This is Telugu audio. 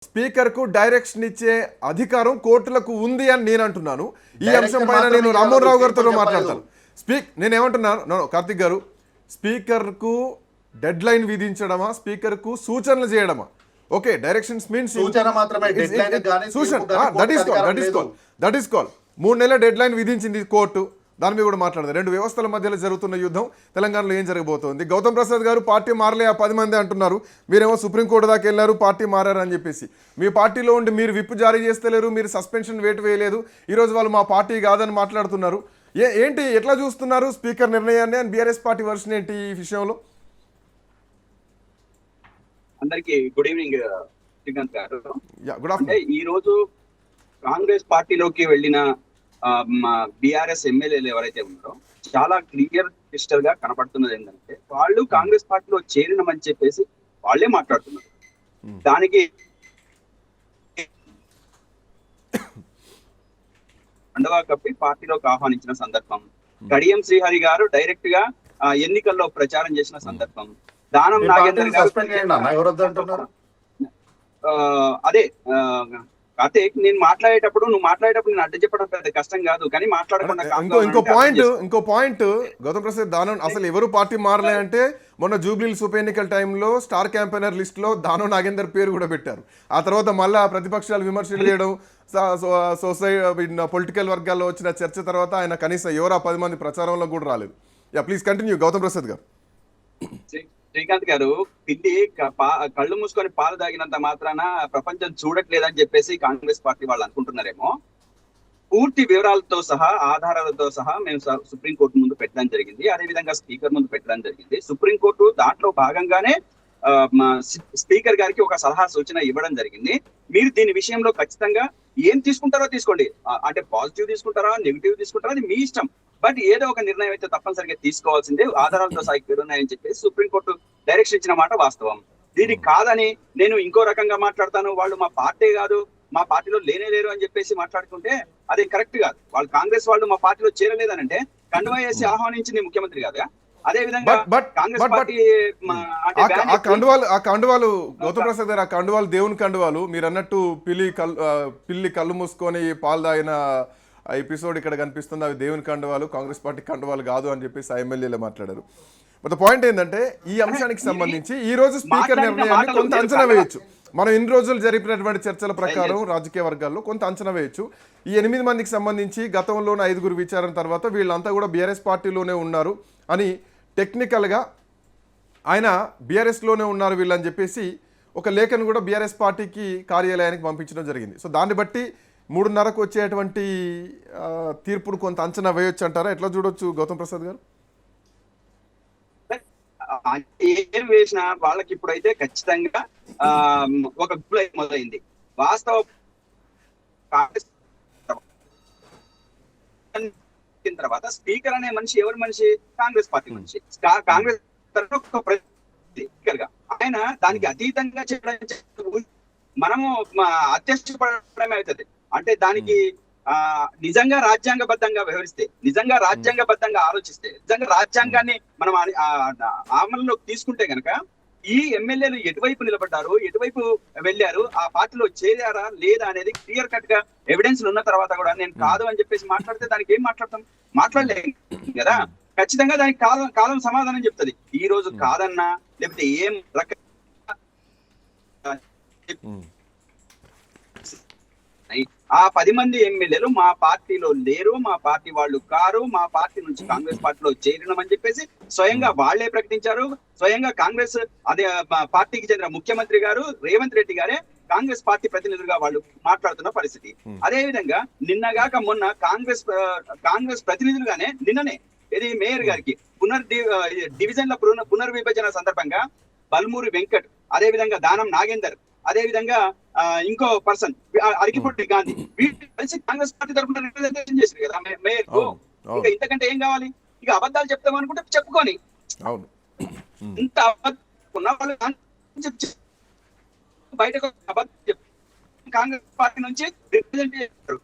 స్పీకర్ కు డైరెక్షన్ ఇచ్చే అధికారం కోర్టులకు ఉంది అని నేను అంటున్నాను. ఈ అంశం పైన నేను రామ్మోహన్ రావు గారితో మాట్లాడతాను. నేను ఏమంటున్నాను కార్తిక్ గారు, స్పీకర్ కు డెడ్ లైన్ విధించడమా, స్పీకర్ కు సూచనలు చేయడమా? ఓకే, డైరెక్షన్స్ మీన్స్ సూచన మాత్రమే, సూచన, దట్ ఈస్ కాల్ 3 నెలల డెడ్ లైన్ విధించింది కోర్టు. దాని మీద కూడా మాట్లాడదు. రెండు వ్యవస్థల మధ్యలో జరుగుతున్న యుద్ధం తెలంగాణలో ఏం జరగబోతోంది? గౌతమ్ ప్రసాద్ గారు పార్టీ మారలే, ఆ 10 మంది అంటున్నారు. మీరేమో సుప్రీంకోర్టు దాకా వెళ్ళారు, పార్టీ మారారు అని చెప్పేసి. మీ పార్టీలో ఉండి మీరు విప్ జారీ చేస్తలేరు, మీరు సస్పెన్షన్ వేటు వేయలేదు. ఈరోజు వాళ్ళు మా పార్టీ కాదని మాట్లాడుతున్నారు. ఏంటి, ఎట్లా చూస్తున్నారు స్పీకర్ నిర్ణయాన్ని? అని బీఆర్ఎస్ పార్టీ వర్షన్ ఏంటి ఈ విషయంలో? అందరికి గుడ్ ఈవినింగ్ శ్రీకాంత్ గారు. Good afternoon. ఈ రోజు కాంగ్రెస్ పార్టీలోకి వెళ్ళిన బీఆర్ఎస్ ఎమ్మెల్యేలు ఎవరైతే ఉన్నారో చాలా క్లియర్ క్రిస్టల్ గా కనపడుతున్నది ఏంటంటే, వాళ్ళు కాంగ్రెస్ పార్టీలో చేరినమని చెప్పేసి వాళ్ళే మాట్లాడుతున్నారు. దానికి అండవా కప్పి పార్టీలోకి ఆహ్వానించిన సందర్భం, కడియం శ్రీహరి గారు డైరెక్ట్ గా ఎన్నికల్లో ప్రచారం చేసిన సందర్భం, దానం నాగేందర్ గారు అదే కార్తీక్, నేను మాట్లాడేటప్పుడు నేను అడ్డు చెప్పడం పెద్ద కష్టం కాదు, కానీ మాట్లాడకుండా ఇంకో పాయింట్ గౌతమ్ ప్రసాద్ దానం అసలు ఎవరు పార్టీ మారలే అంటే, మొన్న జూబ్లీహిల్స్ ఉప ఎన్నికల టైంలో స్టార్ క్యాంపెయినర్ లిస్ట్ లో దానం నాగేందర్ పేరు కూడా పెట్టారు. ఆ తర్వాత మళ్ళా ప్రతిపక్షాలు విమర్శలు చేయడం, సొసైటీ పొలిటికల్ వర్గాల్లో వచ్చిన చర్చ తర్వాత ఆయన కనీసం ఎవరు ఆ 10 మంది ప్రచారంలో కూడా రాలేదు. ప్లీజ్ కంటిన్యూ గౌతమ్ ప్రసాద్ గారు. శ్రీకాంత్ గారు, పిల్లి కళ్ళు మూసుకొని పాలు తాగినంత మాత్రాన ప్రపంచం చూడట్లేదని చెప్పేసి కాంగ్రెస్ పార్టీ వాళ్ళు అనుకుంటున్నారేమో. పూర్తి వివరాలతో సహా, ఆధారాలతో సహా మేము సుప్రీంకోర్టు ముందు పెట్టడం జరిగింది. అదేవిధంగా స్పీకర్ ముందు పెట్టడం జరిగింది. సుప్రీంకోర్టు దాంట్లో భాగంగానే స్పీకర్ గారికి ఒక సలహా సూచన ఇవ్వడం జరిగింది. మీరు దీని విషయంలో ఖచ్చితంగా ఏం తీసుకుంటారో తీసుకోండి, అంటే పాజిటివ్ తీసుకుంటారా, నెగిటివ్ తీసుకుంటారా, అది మీ ఇష్టం. బట్ ఏదో ఒక నిర్ణయం అయితే తప్పనిసరిగా తీసుకోవాల్సిందే, ఆధారాలతో ఉన్నాయని చెప్పేసి సుప్రీంకోర్టు డైరెక్షన్ ఇచ్చిన మాట వాస్తవం. దీనికి కాదని నేను ఇంకో రకంగా మాట్లాడతాను, వాళ్ళు మా పార్టీ కాదు, మా పార్టీలో లేరు అని చెప్పేసి మాట్లాడుకుంటే అది కరెక్ట్ కాదు. వాళ్ళు కాంగ్రెస్ వాళ్ళు మా పార్టీలో చేరలేదనంటే కండువా వేసి ఆహ్వానించింది ముఖ్యమంత్రి కాదుగా. అదే విధంగా కాంగ్రెస్ పార్టీ ఆ కండువాలు గౌతమ్ ప్రసాద్ గారు, ఆ కండువాలు దేవుని కండువాలు. మీరు అన్నట్టు పిల్లి కళ్ళు మూసుకొని పాలు తాగిన ఎపిసోడ్ ఇక్కడ కనిపిస్తుంది. అవి దేవుని కండువాలు, కాంగ్రెస్ పార్టీ కండువాలు కాదు అని చెప్పేసి ఎమ్మెల్యేలు మాట్లాడారు. బట్ పాయింట్ ఏంటంటే, ఈ అంశానికి సంబంధించి ఈ రోజు స్పీకర్ నిర్ణయాన్ని కొంత అంచనా వేయొచ్చు. మనం ఇన్ని రోజులు జరిపినటువంటి చర్చల ప్రకారం రాజకీయ వర్గాల్లో కొంత అంచనా వేయొచ్చు. ఈ 8 మందికి సంబంధించి గతంలోనే 5 విచారణ తర్వాత వీళ్ళంతా కూడా బీఆర్ఎస్ పార్టీలోనే ఉన్నారు అని టెక్నికల్గా ఆయన బీఆర్ఎస్లోనే ఉన్నారు వీళ్ళని చెప్పేసి ఒక లేఖను కూడా బీఆర్ఎస్ పార్టీకి కార్యాలయానికి పంపించడం జరిగింది. సో దాన్ని బట్టి 3:30కు వచ్చేటువంటి తీర్పును కొంత అంచనా వేయొచ్చు అంటారా? ఎట్లా చూడొచ్చు గౌతమ్ ప్రసాద్ గారు? ఏం వేసిన వాళ్ళకి ఇప్పుడైతే ఖచ్చితంగా ఒక గుడ్ మొదలైంది. వాస్తవ తర్వాత స్పీకర్ అనే మనిషి ఎవరి మనిషి? కాంగ్రెస్ పార్టీ మనిషి. కాంగ్రెస్ స్పీకర్ గా ఆయన దానికి అతీతంగా చేయడం, మనము అత్యవసరపడమే అవుతుంది. అంటే దానికి నిజంగా రాజ్యాంగబద్ధంగా వ్యవహరిస్తే, నిజంగా రాజ్యాంగబద్ధంగా ఆలోచిస్తే, నిజంగా రాజ్యాంగాన్ని మనం అమలులోకి తీసుకుంటే గనక ఈ ఎమ్మెల్యేలు ఎటువైపు నిలబడ్డారు, ఎటువైపు వెళ్ళారు, ఆ పార్టీలో చేరారా లేదా అనేది క్లియర్ కట్ గా ఎవిడెన్స్ ఉన్న తర్వాత కూడా నేను కాదు అని చెప్పేసి మాట్లాడితే దానికి ఏం మాట్లాడతాం? మాట్లాడలేదు కదా. ఖచ్చితంగా దానికి కాలం సమాధానం చెప్తుంది. ఈ రోజు కాదన్నా లేకపోతే ఏం ఆ 10 మంది ఎమ్మెల్యేలు మా పార్టీలో లేరు, మా పార్టీ వాళ్ళు కారు, మా పార్టీ నుంచి కాంగ్రెస్ పార్టీలో చేరినమని చెప్పేసి స్వయంగా వాళ్లే ప్రకటించారు. స్వయంగా కాంగ్రెస్ అదే పార్టీకి చెందిన ముఖ్యమంత్రి గారు రేవంత్ రెడ్డి గారే కాంగ్రెస్ పార్టీ ప్రతినిధులుగా వాళ్ళు మాట్లాడుతున్న పరిస్థితి. అదే విధంగా నిన్నగాక మొన్న కాంగ్రెస్ ప్రతినిధులుగానే నిన్ననే ఇది మేయర్ గారికి డివిజన్ల పునర్విభజన సందర్భంగా బల్మూరి వెంకట్, అదే విధంగా దానం నాగేందర్, అదే విధంగా ఇంకో పర్సన్ అరికిపొట్టి గాంధీ, వీళ్ళు కలిసి కాంగ్రెస్ పార్టీ తరఫున రిప్రజెంటేషన్ చేశారు కదా మేయర్ కు. ఇంకా ఇంతకంటే ఏం కావాలి? ఇక అబద్ధాలు చెప్తాం అనుకుంటే చెప్పుకొని, ఇంత అబద్ధాలు బయటకు కాంగ్రెస్ పార్టీ నుంచి రిప్రజెంట్ చేశారు.